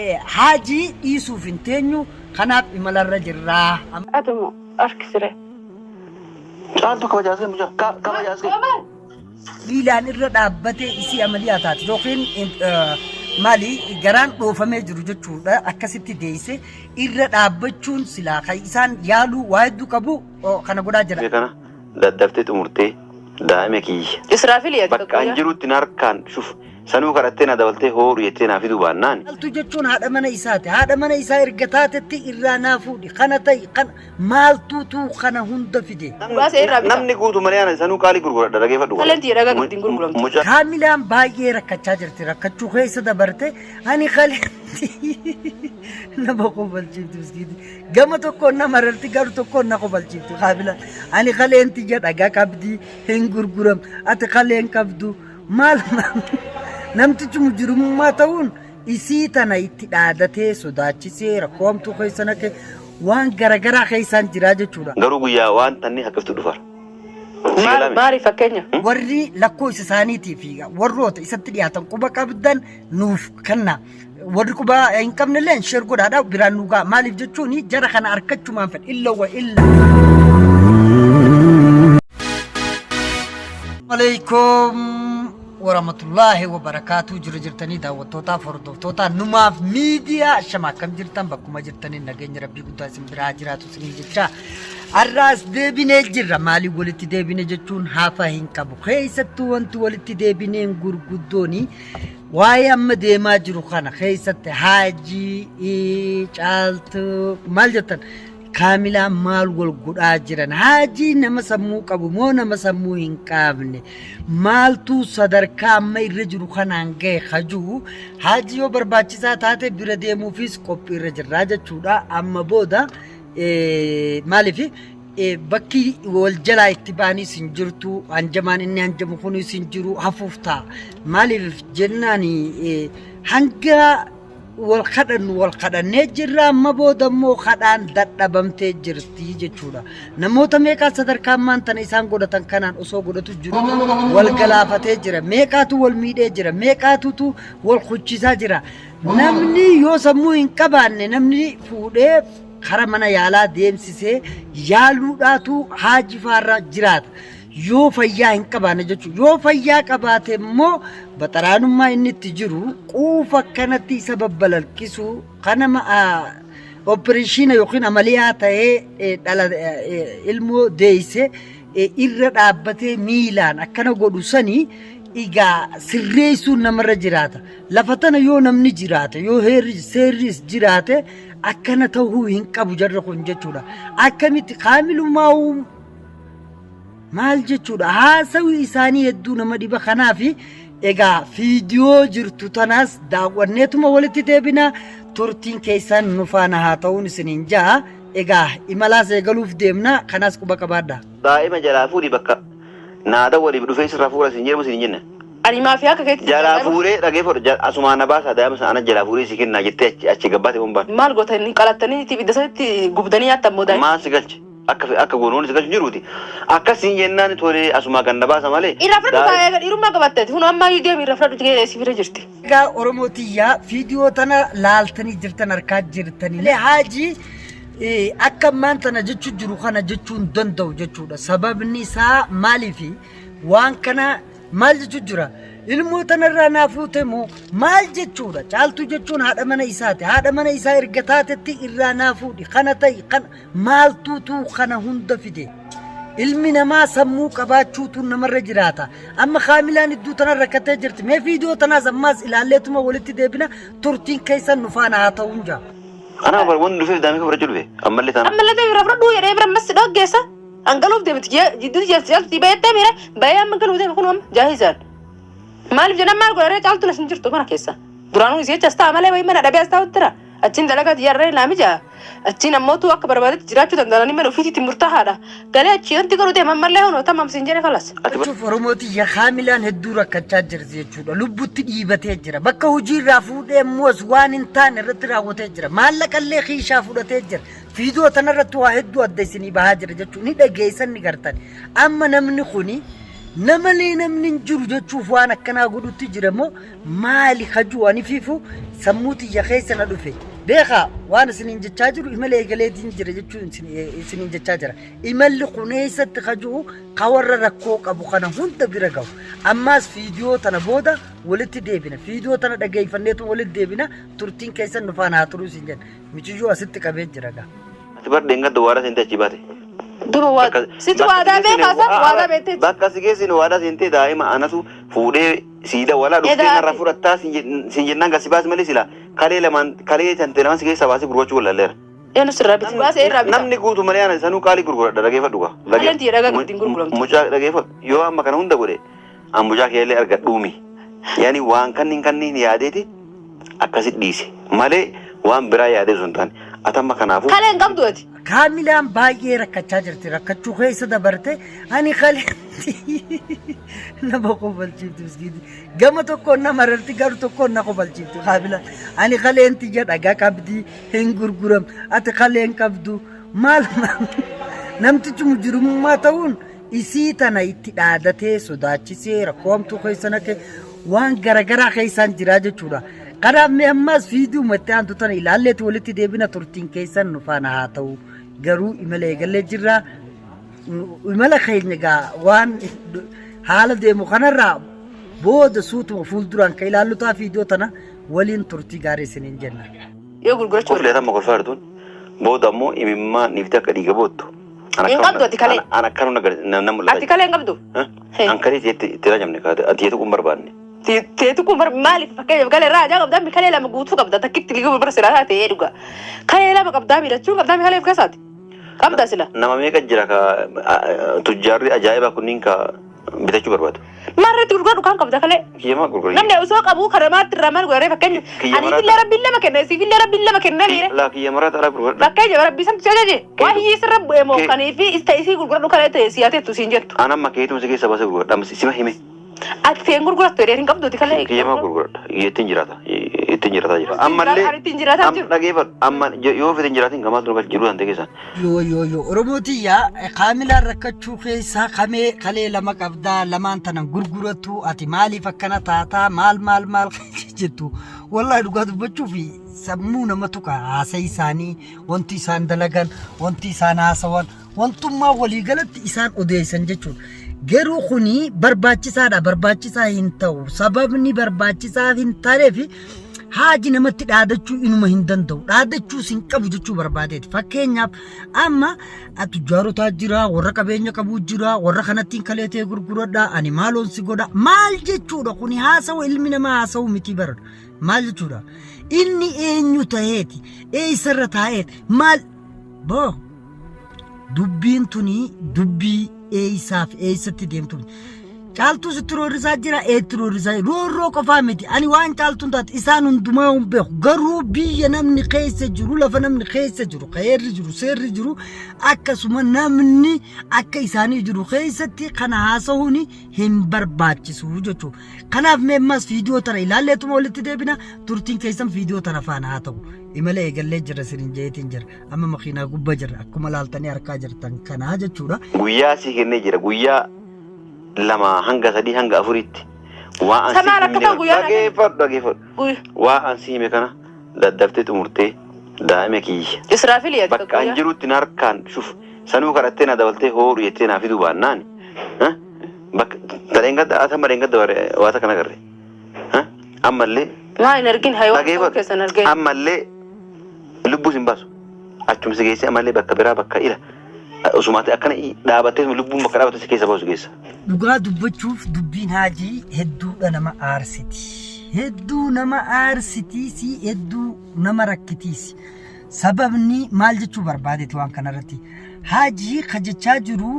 حاجي يسوع فينتينيو خناب إمال الرجل راه أدمو أركسره Caaltu kabajaasee mucaa kabajaasee. miilaan irra dhaabbatee isii amaliyaataati yookiin maali garaan dhoofamee jiru jechuudha akkasitti deeyse irra dhaabbachuun silaa kan isaan yaaluu waa hedduu qabu kana godhaa jira. Kana daddaftee xumurtee daa'ima kiyya. إسرافيل يا Bakka an jirutti narkaan shuf sanuu kadhattee na dabaltee hooru jettee naa fiduu baannaan. Maaltu jechuun haadha mana isaati haadha mana isaa erga taatetti irraa naa fuudhi kana ta'i kan maaltuutu kana hunda fide. Namni guutu malee ana sanuu qaalii gurguradha dhageeffadhu. Kalentii dhagaa guddiin gurguramtu. Mucaa Kaamilaan baay'ee rakkachaa jirti rakkachuu keessa dabarte ani kalentii nama qobalchiifti miskiiti gama tokkoon nama rarti garu tokkoon na qobalchiifti kaamilaan ani kaleentii jedhagaa qabdi hin gurguram ati kaleen qabdu maal namtichi mujrimummaa ta'uun isii tana itti dhaadatee sodaachisee rakkoomtuu keessa naqe waan garagaraa keessaan jiraa jechuudha. garuu guyyaa waan tanni haqqiftu dhufar. Maari fakkeenya. Warri lakkoo isa isaaniitii fi warroota isatti dhiyaatan quba qabdan nuuf kenna. Warri quba hin qabnellee sheer godhaadhaa biraan nu ga'a maaliif jechuun jara kana argachumaan fedha illa wa illa. Alaykum warahmatullahi wabarakatuh jirtanii daawwattootaa hordoftoota numaaf miidiyaa shama akkam jirtan bakkuma jirtanii nageenya rabbii guddaa isin biraa jiraatu isin jecha arraas deebinee jirra maalii walitti deebine jechuun haafa hin qabu keessattuu wanti walitti deebineen gurguddooni waa'ee amma deemaa jiru kana keessatti haajii caaltu maal jettan kaamilaan maal wal godhaa jiran haajii nama sammuu qabu moo nama sammuu hin qabne maaltu sadarkaa amma irra jiru kanaan ga'e hajuu haajii yoo barbaachisaa taate bira deemuufis qophii irra jirraa jechuudha amma booda maaliif bakki wal jalaa itti baanis hin jirtu hanjamaan inni hanjamu kunis hin jiru hafuuf ta'a maaliif jennaan hanga wal kadhannee jirra amma booda immoo kadhaan dadhabamtee jirti jechuudha namoota meeqaa sadarkaa ammaan tana isaan godhatan kanaan osoo godhatu jiru wal galaafatee jira meeqaatu wal miidhee jira meeqaatutu wal kuchisaa jira namni yoo sammuu hin qabaanne namni fuudhee kara mana yaalaa deemsisee yaaluudhaatu haajifaarra jiraata yoo fayyaa hin qabaanne jechuudha yoo fayyaa qabaate immoo baxaraanummaa inni itti jiru quufa kanatti isa babbalalqisu kana opereeshina yookiin amaliyaa ta'ee dhala ilmoo deeyse irra dhaabbatee miilaan akkana godhu sanii igaa sirreessuun namarra jiraata lafa tana yoo namni jiraate yoo seerris jiraate akkana ta'uu hin qabu jarra kun jechuudha akkamitti kaamilummaa maal jechuudha haasawii isaanii hedduu nama dhiba kanaafi egaa fiidiyoo jirtu tanaas daawwanneetuma walitti deebina turtiin keessan nu faana haa ta'uun isiniin jaa egaa imalaas eegaluuf deemna kanaas quba qabaadha. Daa'ima jalaa fuudhi bakka naada waliif dhufee sirraa fuudha isin jedhamu isin jenne. Ani maafii akka keetti. Jalaa fuudhee dhageeffadhu asumaan na baasaa daa'ima sana jalaa fuudhee si kennaa jettee achi gabbaate bombaan. Maal gootanii qalattanii itti bidda sanitti gubdanii nyaattan moo daa'ima. Maal si galche? Akka goonoon si galchu jiruuti. Akkasiin jennaan tolee asuma ganna baasa malee. Irra fudhatu baay'ee dhiirummaa qabatteeti. Kun amma deemi irra fudhatu si bira jirti. Egaa Oromootiyyaa fiidiyoo tana laaltanii jirtan harkaa jirtanii. Haajii akka ammaan tana jechuu jiru kana jechuun danda'u jechuudha. Sababni isaa maaliifi waan kana maal jechuu jira? ilmoo tanarraa naafuute moo maal jechuudha caaltu jechuun haadha mana isaati haadha mana isaa erga taatetti irraa naafuudhi kana ta'i kan maaltuutu kana hunda fide ilmi namaa sammuu qabaachuutu namarra jiraata amma kaamilaan iddoo tanarra rakkatee jirti mee fiidiyoo tanaas ammaas ilaalleetuma walitti deebina turtiin keessan nu faana haa ta'uun jaa ana barbaadu dhufee daamii kabara jiru ammallee tana ammallee irra fudhadhu jedhee bira mas dhoggeessa angaluuf deemti jidduu jalti bayettee mire bayee amma galuuf deemu kun jaahizaan maaliif jedhan maal godharee caaltu lasin jirtu mana keessa duraanuu isii achas ta'a malee wayii mana dhabee as taa'utti jira achiin dalagaati yarree naamija achiin ammootu akka barbaadetti jiraachuu danda'anii mana ofiitti murtaa'aadha galee achii wanti godhu deeman mallee hunoo tamam siin jedhe kalas. Oromooti yaa kaamilaan hedduu rakkachaa jirti jechuudha lubbutti dhiibatee jira bakka hojiirraa fuudhee immoos waan hin taane irratti raawwatee jira maallaqallee kiishaa fudhatee jira fiidiyoo tanarratti waa hedduu adda isinii bahaa jira jechuun ni dhageessan ni gartan amma namni kuni نملي نمن جرو جتشوف وانا كنا قولوا تجرمو مالي خجو أني فيفو سموتي يا خيس أنا دفي ديخا وانا سنين جتشاجرو إمالي قلي تنجر جتشو سنين جتشاجرا إمالي قنيسة خجو قور ركوك أبو خنا هنت برقو أماس فيديو تنا بودا ولد ديبنا فيديو تنا دقاي فنيتو ولد ديبنا ترتين كيسا نفانا هاترو سنجن ميشجو أسيت كبير جرقا أتبار دينغا دوارا سنتا جيباتي دوبا واد سيت وادا بي خاصة وادا بيتي bakka si geessinu waadaa seentee daa'ima anatu fuudhee siida walaa dhuftee narraa fudhattaa siin jennaan gasi baasi malee sila kalee tante lama si keessa baasee gurgurachuu wallalleera. Eenyu sirraa biti baasee irraa bita. Namni guutu malee ana sanuu qaalii gurguradha dhageeffadhu gaa. Alanti dhagaa guddiin gurguramtu. Mucaa dhageeffadhu yoo amma kana hunda godhe an mucaa keellee argadhuumi. Yaani waan kanniin yaadeeti akkasit dhiise malee waan biraa yaadee sun taane atamma kanaafuu. Kalee hin qabdu ati. كاملا باير كتشا جرتي ركتشو خيسة دبرتي أني خالي نبغى بالجيبت مسكيني قامتو كنا مررتي قارتو كنا بالجيبت خابلا أني خالي أنت جد أجا كابدي هنجر قرم أتخالي إنكابدو مال نمتى مجرم ما تون إسيتنا إتعادته سوداتشي سير قوم تو خيسة نك وان غرغرا خيسان جراجة چورا قراب में अम्मास वीडियो मत्ते आंतु तना इलाले तो लेती देबिना तुरतिन कैसा नुफाना हाथो गरु इमले गले जिरा इमले खैजनेगा वान हाल दे मुखनरा بود صوت مفول دران كيلالو تا فيديو تنا ولين ترتي غاري سنين جنة يقول قرش كيف لهذا ما قول فردون بود أمو إمما نفتح كديجا بود إنقبضو أتكلم أنا كانوا نقدر نملا أتكلم إنقبضو أنكري تيجي جمني كذا أتيتو كم برباني تيتو كم بر مالك فكيف قال الراجع قبضان بكلي لما قوتو قبضة تكيت تلقيه برسلة تيجوا كلي لما قبضان بيرتشو قبضان بكلي في كاسات قبضة سلا نما ميكا جراكا تجار أجايبا كونين كا بتشو برباد مرة تقول كان قبضة كلي كيما قول نمني أسوق أبوه كرامات الرمال قريب فكني أنا في الله رب الله مكنا في الله رب الله مكنا ليه لا كي مرة ترى قول فكني ربي سمت شجاجي وهي يسرب مو كان في استيسي قول كلي تيسياتي تسينجت أنا ما كيتو مسكي سباسة قول دام سيما هيمي أتفين قول توري قبضة تكلي كيما قول يتنجراتا جرا أما اللي نجيب أما يوفي تنجراتين كمان تروح جلوه عندك إنسان يو روبوتي يا كاملا ركتشو خيسا خلي لما كبدا لما أنت نغرغرتو أتي مالي فكنا تاتا مال جتو والله دقات بتشوفي سمونا متوكا عسى ساني وانتي سان دلغان وانتي سان عسوان وانتم ما ولي غلط إسان أوديسان جتشو غيرو خوني برباچسا هنتو سببني برباچسا هنتاري في haji namatti dhaadachuu inuma hin danda'u dhaadachuu sin qabu jechuu barbaadeeti fakkeenyaaf amma atujaarotaa jira warra qabeenya qabu jira warra kanattiin kaleetee gurguradha ani maaloon si godha maal jechuudha kuni haasawu ilmi namaa haasawu miti barada maal jechuudha inni eenyu ta'eeti eessarra taa'eeti maal boo dubbiin tuni dubbii eessaaf eessatti deemtu caaltu sitirorisaa jira eetirorisaa roorroo qofaa miti ani waan caaltuun taate isaan hundumaa hin beeku garuu biyya namni keessa jiru lafa namni keessa jiru khayirri jiru seerri jiru akkasuma namni akka isaanii jiru keessatti kana haasa'uun hin barbaachisu jechuudha kanaaf meemmas viidiyoo tana ilaalleetuma walitti deebina turtiin keessan viidiyoo tana faana haa ta'u imala eegallee jira sirin jeetiin jira amma makiinaa gubbaa jira akkuma laaltanii harkaa jirtan kanaa jechuudha guyyaa si kennee jira guyyaa lama hanga sadi hanga afuritti waan dhageeffadhu waan siime kana daddaftee xumurtee daa'ima kiyya Israafiliyaati bakka an jirutti narkaan shuf sanuu kadhattee na dabaltee hoodhu jettee naa fiduu baannaan bakka tadheengadda atama dheengadda waata kana garre ammallee waa hin argin haywaan keessan argin ammallee lubbuu sin baasu achumsi geesse ammallee bakka biraa bakka ila usumaate akkana dhaabattee lubbuun bakka dhaabattee keessa baasu geessa. Dhugaa dubbachuuf dubbiin haajii hedduudha nama aarsiti. Hedduu nama aarsitiisi hedduu nama rakkitiisi. Sababni maal jechuu barbaadeeti waan kanarratti. Haajii kajechaa jiru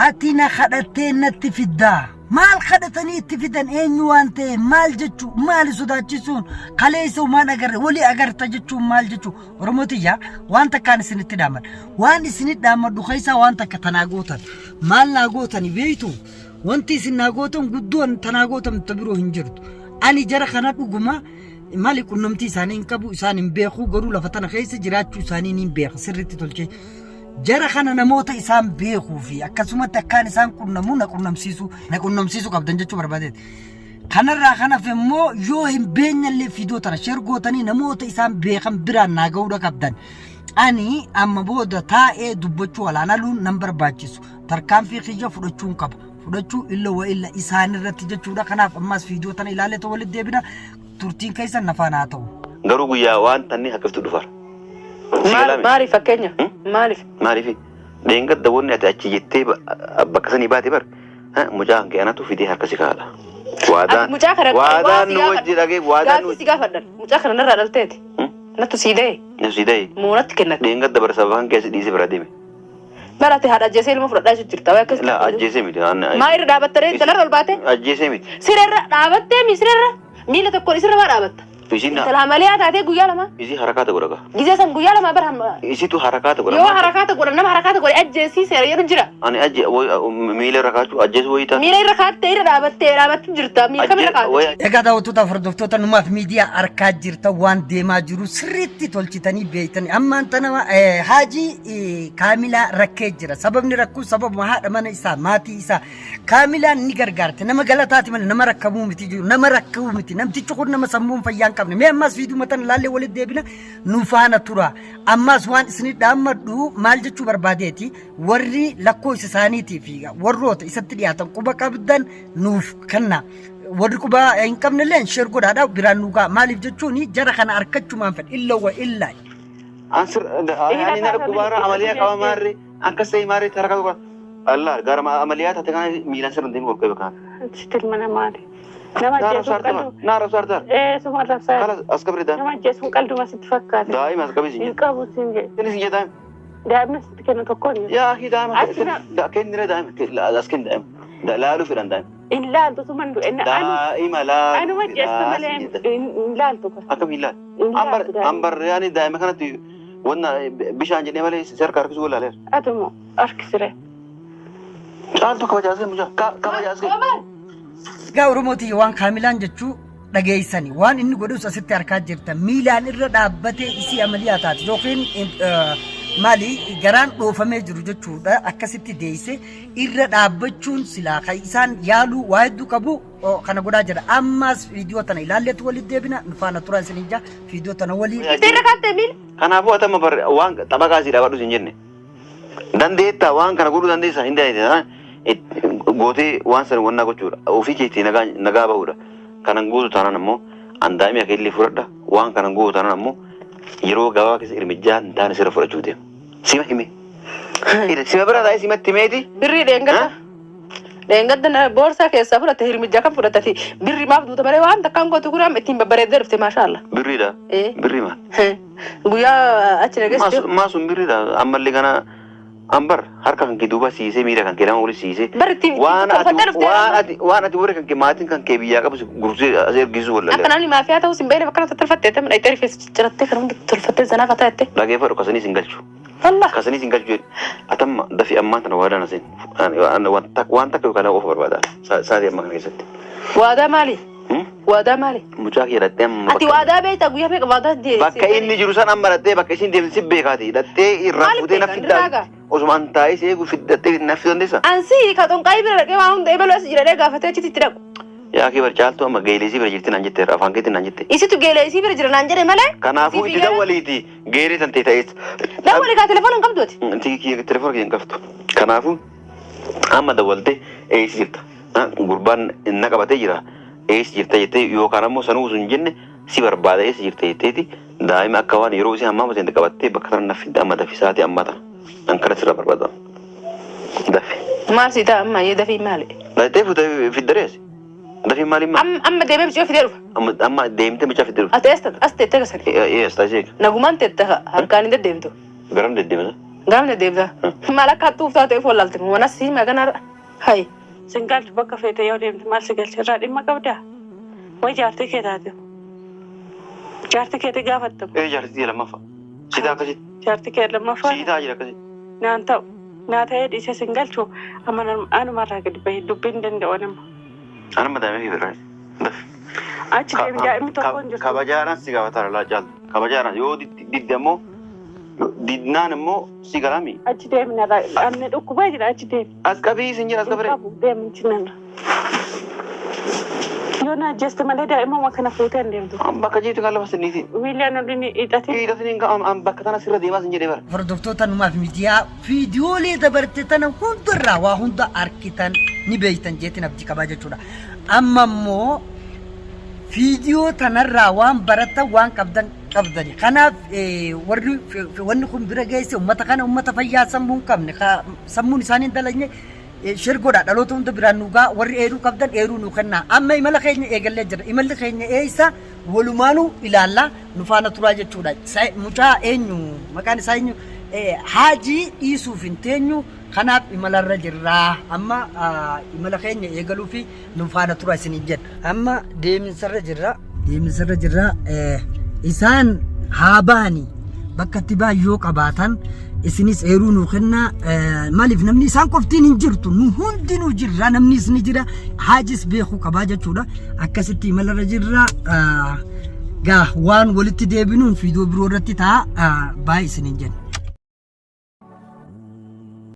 ati na kadhattee natti fiddaa. maal kadhatanii itti fidan eenyu waan ta'e maal jechuu maal sodaachisuun kaleessa uumaan agarre walii agarta jechuun maal jechuu oromootiyaa waan takkaan isinitti dhaaman waan isinitti dhaamadhu keessaa waan takka tanaa gootan maal naa gootan beeytu wanti isin naa gootan guddoon tanaa gootan biroo hin jirtu ani jara kana dhuguma mali qunnamtii isaanii hin qabu isaan hin beeku garuu lafa tana keessa jiraachuu isaanii hin beeku sirriitti tolchee jara kana namoota isaan beekuu fi akkasumatti akkaan isaan qunnamu na qunnamsiisu qabdan jechuu barbaadeet. Kanarraa kanaaf immoo yoo hin beenyallee fiidoo tana shergootanii namoota isaan beekan biraan naa ga'uudha qabdan. Ani amma booda taa'ee dubbachuu olaanaluun nan barbaachisu. Tarkaanfii kiyya fudhachuun qaba. Fudhachuu illa wa illa isaan irratti jechuudha. Kanaaf ammas fiidoo tana ilaalee ta'u walitti deebina. Turtiin keessan nafaan haa ta'u. Garuu guyyaa waan tanni akkasitti dhufar. Maaliif fakkeenya? Maaliif? Deengadda wanni ati achi jettee bakka sanii baate bar. Mucaan kee anatu fidee harka si kaa'adha. Waadaan nu wajji dhagee waadaan nu. Gaaffii si gaafadhan. Mucaa kana narraa dhalteeti. Nattu siidee. Muunatti kennate. Deengadda bara sabaan keessa dhiisee bira deeme. Barate haadha ajjeesee ilma fudhadhaa jechuun jirta. La ajjeesee miti. Maa irra dhaabattee intalarra ol baate? Ajjeesee miti. Sirerra dhaabattee sirerra miila tokkoon isirra maa dhaabatta? Intala amaliyaa taatee guyyaa lama. Isi harakaata godha. Gizee san guyyaa lama bara. Isitu harakaata godha. Yoo harakaata godha nama harakaata godhe ajjeesiisee yeroo jira. Ani miila irra kaachuu ajjeesuu wayii taate. Miila irra kaattee irra dhaabattee jirta. Miila kamira kaatte. Egaa daawwattoota hordoftoota numaaf miidiyaa arkaa jirta waan deemaa jiru sirriitti tolchitanii beektanii ammaan tana Haajii Kaamilaa rakkee jira. Sababni rakkuu sababa haadha mana isaa maatii isaa Kaamilaan ni gargaarte nama galataati malee nama rakkamuu miti jiru nama rakkuu miti namtichi kun nama sammuun fayyaan qabne mee ammas fiiduu matan laallee walitti deebina nu faana tura ammas waan isinii dhaammadhu maal jechuu barbaadeeti warri lakkoofsa isaaniitii fi warroota isatti dhiyaatan quba qabdan nuuf kenna. Warri quba hin qabnellee sheer godhaadhaa biraan nuugaa maaliif jechuun jara kana harkachumaan fedha illa wa illa. Ansir ani na qubaara amaliyaa qaba maarree akkas ta'e maarree taraka qofa. Allah gara amaliyaa taate kana miilaan sirriin deemu qofa beekaa. Sitil mana maali? Nama jechuun qaldu. Naara sartar. Suma rabsaa. Kalas askabri daa. Nama jechuun qaldu masitti fakkaata. Daa'ima askabi sinje. Hin qabu sinje. Kini sinje daa'ima. Daa'imni sitti kennu tokkoon. Yaa akhi daa'ima. Kennire daa'ima. Askin daa'ima. Laalu fidhan daa'ima. In laaltu suman du enna daa'ima laalu. Anuma jechuun malee in laaltu. Akkam hin laalu. Ambar yaani daa'ima kanatti wanna bishaan jedhee malee sarka harkisuu walaaleera. Atumo harkisire. Caaltu kabajaasee mucaa kabajaasee. Egaa Oromootii waan Kaamilaan jechuu dhageessanii waan inni godhus asitti harkaa jirta miilaan irra dhaabbatee isii amaliyaa taate yookiin maali garaan dhoofamee jiru jechuudha akkasitti deessee irra dhaabbachuun silaa kan isaan yaaluu waa hedduu qabu kana godhaa jira ammas viidiyoo tana ilaalleetu walitti deebina nu faana turan isin ija viidiyoo tana walii. Seera kaattee miil. Kanaafuu atama barre waan taphaaqaa si dhaabadhu hin jenne dandeettaa waan kana godhuu dandeessaa hin dandeettaa. Gootee waan san wannaa gochuudha ofii keetii nagaa bahudha kanan gootu taanaan ammoo andaa'imii akka illee fudhadha waan kanan gootu taanaan ammoo yeroo gabaa keessa hirmijjaa hin taane sirra fudhachuu deema sima hime sima bira taa'ee simatti himeeti birrii dheengadda boorsaa keessaa fudhatte hirmijjaa kan fudhatati birrii maaf duuta malee waan takkaan gootu guraam ittiin babbareeddee dhufte maashaallah birriidha birrii maal guyyaa achi nageessite maasuun birriidha ammallee kana Ambar harka kan keduba siise miira kan kedama uli siise waan ati warra kan ke maatiin kan ke biyyaa qabu gursee asir gisu wala akka namni maafiyaa ta'uu sin beene bakka tattalfattee tamna itti rifees jirattee kan hundi tolfattee zanaa fataatte lagee fadhu kasanii sin galchu Allah kasanii sin galchu atamma dafi ammaan tana waadaan asin waan takka kana of barbaada saati amma kana keessatti waadaa maali waadaa maali mucaa kee dhattee amma ati waadaa beektaa guyyaa meeqa waadaa deesse bakka inni jiru san amma dhattee bakka isin deemsi beekaati dhattee irraa futee nafiddaa Osman taa'ee seegu fiddattee nafsi dandeessa. Ansi ka xonqaayi bira dhaqee waan hunda ebaluu as jedhee gaafatee achitti itti dhaqu. Yaa kee barcaaltu amma geeleesii bira jirti naan jettee afaan keetti naan jette. Isitu geeleesii bira jira naan jedhe malee. Kanaafuu itti dawwaliiti geeree tan ta'e ta'ees. Dawwali kaa telefoona hin qabduuti. Telefoona kee hin qabdu. Kanaafuu amma dawwaltee eessi jirta. Gurbaan na qabatee jira. Eessi jirta jettee yookaan ammoo sanuu sun jenne si barbaada eessi jirta jetteeti daa'ima akka waan yeroo isii hammaa maseente qabattee bakka sana nafidda amma dafisaati amma ta'a. Ankara sirra barbaada. Dafi. Maal si ta'a amma dafi maali? Laatee fuutee fiddarees. Dafi maali maali? Amma deemee bicoo fidee dhufa. Amma deemtee bicaa fidee dhufa. As teettee gasanii. Yes, taasise. Nagumaan teetta harkaan hin deddeemtu. Garam deddeemta? Garam deddeemta. Maal akka hattuuf taatee foolaalte waan as siima kanarra. Hayi. Sin galchu bakka feete yoo deemte maal si galcha irraa dhimma qabdaa? Way jaartii kee taate. Jaartii keetii gaafattamu. Jaartii lammaffaa. Sitaa akkasitti. Jaartii kee lammaffaa. Sitaa jira akkasitti. Naan ta'u. Naa ta'ee dhiisee sin galchu amma anumarraa gadi bahee dubbiin danda'u nama. Anuma daa'imee fi birraa. Dafi. Achi deemi daa'imni tokko hin jirtu. Kabajaadhaan si gaafataara laa caaltu. Kabajaadhaan yoo didde ammoo didnaan immoo si galami. Achi deemnarra anne dhukkubaa jira achi deem. As qabii sin jira as qabare. Deemin chinarra. Yoo na jeste malee daa'imman kana fuutee hin deemtu. Bakka jiitu kan lafa sinniiti. Wiiliyaan olin hidhatee. Hidhatanii bakka tana sirra deemaa sin jedhee bara. Hordoftoota numaaf miidiyaa viidiyoolee dabarte tana hundarraa waa hunda arkitan ni beektan jeetiin abdii qabaa jechuudha. Amma immoo viidiyoo tanarraa waan baratan waan qabdani. Kanaaf wanni kun bira geesse uummata kana uummata fayyaa sammuu hin qabne sammuun isaanii hin dalagne shirgoodha dhaloota hunda biraan nuugaa warri eeruu qabdan eeruu nuu kennaa. Amma imala keenya eegallee jira. Imalli keenya eessa walumaanuu ilaallaa nu faana turaa jechuudha. Mucaa eenyu maqaan isaa eenyu haajii dhiisuuf hin teenyu kanaaf imalarra jirraa. Amma imala keenya eegaluu fi nu faana turaa isiniin jedha. Amma deeminsarra jirra. Isaan haa baani bakka itti baay'oo qabaatan isinis eeruu nuu kennaa. Maaliif namni isaan qoftiin hin jirtu nu hundinuu jirra namnis ni jira haajis beekuu qabaa jechuudha. Akkasitti imalarra jirra. Gaa waan walitti deebinuun viidiyoo biroo irratti ta'a baay'ee isiniin jenna.